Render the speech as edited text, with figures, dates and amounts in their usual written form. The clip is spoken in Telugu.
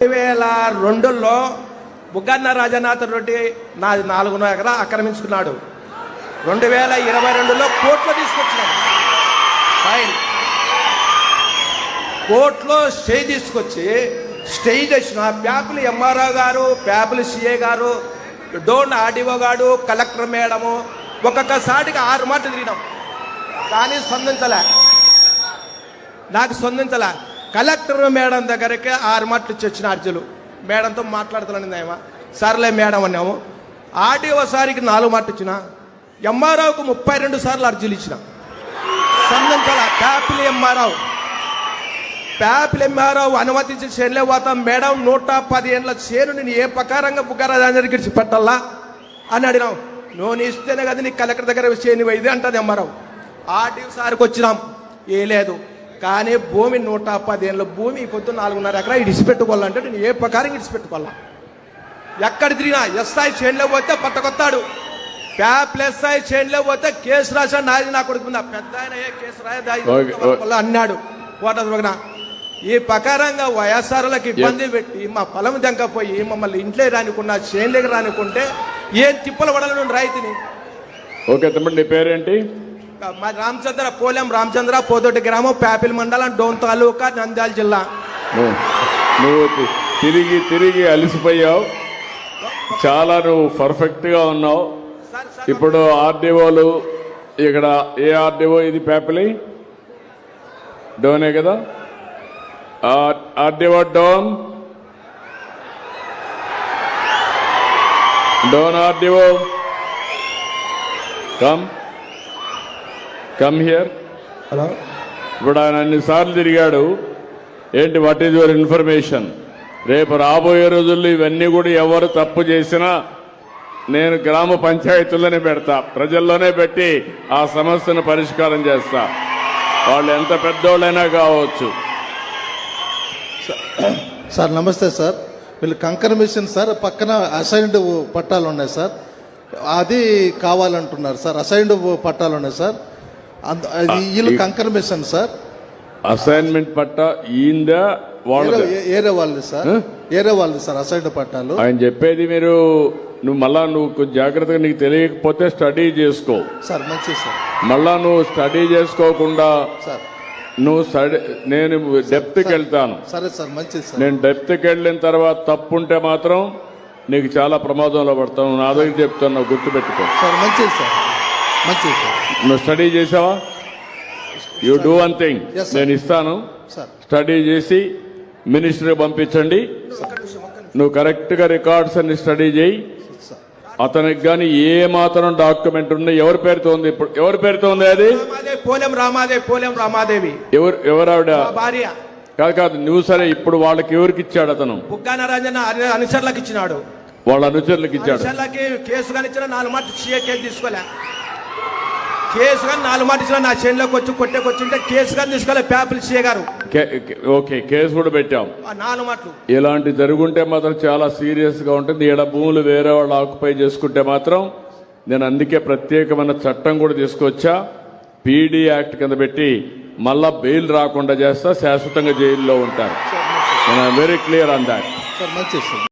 2002లో బుగ్గన్న రాజనాథ్ రెడ్డి నాది 4 ఎకరా ఆక్రమించుకున్నాడు. 2022లో కోర్టులో తీసుకొచ్చినాడు. ఫైన్ కోర్టులో స్టే తీసుకొచ్చి స్టే చేసిన ప్యాపులు ఎంఆర్ఓ గారు, ప్యాపులు సిఏ గారు, డోన్ ఆర్డీఓ గారు, కలెక్టర్ మేడము ఒక్కొక్కసారికి 6 మాటలు తిరిగినాం. కానీ నాకు స్పందించలే. కలెక్టర్ మేడం దగ్గరికి 6 మాటలు ఇచ్చి వచ్చిన అర్జీలు. మేడంతో మాట్లాడుతున్నాను ఏమో, సర్లే మేడం అన్నాము. ఆర్డీఓ సారికి 4 మాటలు ఇచ్చిన, ఎంఆర్ఓకు 32 సార్లు అర్జీలు ఇచ్చిన, స్పందించాల. ప్యాపిల్ ఎంఆర్ఓ అనుమతించి చేనులే పోతాం మేడం, 110 ఏళ్ళ చేను నేను ఏ ప్రకారంగా బుగ్గరాజానికి ఇచ్చి పెట్టాలా అని అడిగినాం. నువ్వు ఇస్తేనే కదా నీ కలెక్టర్ దగ్గర చేను ఇది అంటది ఎంఆర్ఓ. ఆర్డీఓ సార్కి వచ్చినాం, ఏ లేదు. కానీ భూమి 110 ఏళ్ళ భూమి పొద్దు 4.5 ఎకరా ఇడిచిపెట్టుకోవాలంటే నేను ఏ ప్రకారం ఇడిచిపెట్టుకోవాలా? ఎక్కడ తిరిగినా ఎస్ఐ చేనులో పోతే పట్టకొత్తాడు, ప్యాప్ల ఎస్ఐ చేనులో పోతే కేసు రాసా నాది నా కొడుకు పెద్ద ఆయన ఏ కేసు రాయ అన్నాడు కోట. ఈ ప్రకారంగా వైఎస్ఆర్లకు ఇబ్బంది పెట్టి మా పొలం దెంకపోయి మమ్మల్ని ఇంట్లో రానికున్నా చేనులోకి రానికుంటే ఏం తిప్పలు పడాలని రైతుని. ఓకే తమ్ముడు, నీ పేరేంటి? మా రామచంద్ర, పోలెం రామచంద్ర, పోదొడ్డి గ్రామం, ప్యాపిల్ మండలం, డోన్ తాలూకా, నంద్యాల జిల్లా. నువ్వు తిరిగి అలసిపోయావు, చాలా నువ్వు పర్ఫెక్ట్ గా ఉన్నావు. ఇప్పుడు ఆర్డీఓలు ఇక్కడ ఏ ఆర్డీఓ ఇది? ప్యాపిలి డోనే కదా? RDO Dhone RDO come here. Hello, ఇప్పుడు ఆయన అన్నిసార్లు తిరిగాడు. ఏంటి, వాట్ ఈజ్ యువర్ ఇన్ఫర్మేషన్? రేపు రాబోయే రోజుల్లో ఇవన్నీ కూడా ఎవరు తప్పు చేసినా నేను గ్రామ పంచాయతీల్లోనే పెడతా, ప్రజల్లోనే పెట్టి ఆ సమస్యను పరిష్కారం చేస్తా, వాళ్ళు ఎంత పెద్దోళ్ళైనా కావచ్చు. సార్ నమస్తే సార్. వీళ్ళు కంకర్ మిషన్ సార్, పక్కన అసైన్డ్ పట్టాలు ఉన్నాయి సార్, అది కావాలంటున్నారు సార్. అసైన్డ్ పట్టాలు ఉన్నాయి సార్, వీళ్ళు కంకర్ మిషన్ సార్. అసైన్మెంట్ పట్టా ఈందా ఏరే వాళ్ళు సార్, ఏరే వాళ్ళు సార్ అసైన్డ్ పట్టాలు. ఆయన చెప్పేది నువ్వు కొంచెం జాగ్రత్తగా, నీకు తెలియకపోతే స్టడీ చేసుకో సార్. మంచిది సార్. మళ్ళా నువ్వు స్టడీ చేసుకోకుండా సార్ నేను డెప్త్కి వెళ్తాను. సరే సార్, మంచిది సార్. నేను డెప్త్కి వెళ్ళిన తర్వాత తప్పుంటే మాత్రం నీకు చాలా ప్రమాదంలో పడతాను. నా దగ్గర చెప్తాను, గుర్తుపెట్టుకో సార్. మంచిది సార్, మంచిది సార్. నువ్వు స్టడీ చేసావా? యూ డూ వన్ థింగ్, నేను ఇస్తాను, స్టడీ చేసి మినిస్టర్కి పంపించండి. నువ్వు కరెక్ట్ గా రికార్డ్స్ అన్ని స్టడీ చేయి. అతనికి కానీ ఏ మాత్రం డాక్యుమెంట్ ఉంది, ఎవరి పేరుతో ఉంది? ఇప్పుడు ఎవరి పేరుతో ఉంది అది? పోలెం రామాదేవి. ఎవరు ఆవిడ? భార్య. కాదు నువ్వు సరే, ఇప్పుడు వాళ్ళకి ఎవరికి ఇచ్చాడు? అతను బుగ్గన రాజన్న అనుచరులకు ఇచ్చినాడు. వాళ్ళ అనుచరులకు ఇచ్చాడు. కేసు కానీ ఇచ్చిన 4 మాటలు కేసు తీసుకోలే. కేసు కానీ 4 మాటలు ఇచ్చిన నా చేనులోకి వచ్చి కొట్టేకొచ్చింటే కేసు కానీ తీసుకోలే ప్యాపిల్ సీఏ గారు. ఓకే, కేసు కూడా పెట్టాం. 4 మాటలు ఇలాంటి జరుగుంటే మాత్రం చాలా సీరియస్ గా ఉంటుంది. ఈడ భూములు వేరే వాళ్ళు ఆక్యుపై చేసుకుంటే మాత్రం నేను అందుకే ప్రత్యేకమైన చట్టం కూడా తీసుకొచ్చా, పీడీ యాక్ట్ కింద పెట్టి మళ్ళా బెయిల్ రాకుండా చేస్తా, శాశ్వతంగా జైల్లో ఉంటారు. Very clear on that. మంచిది సార్.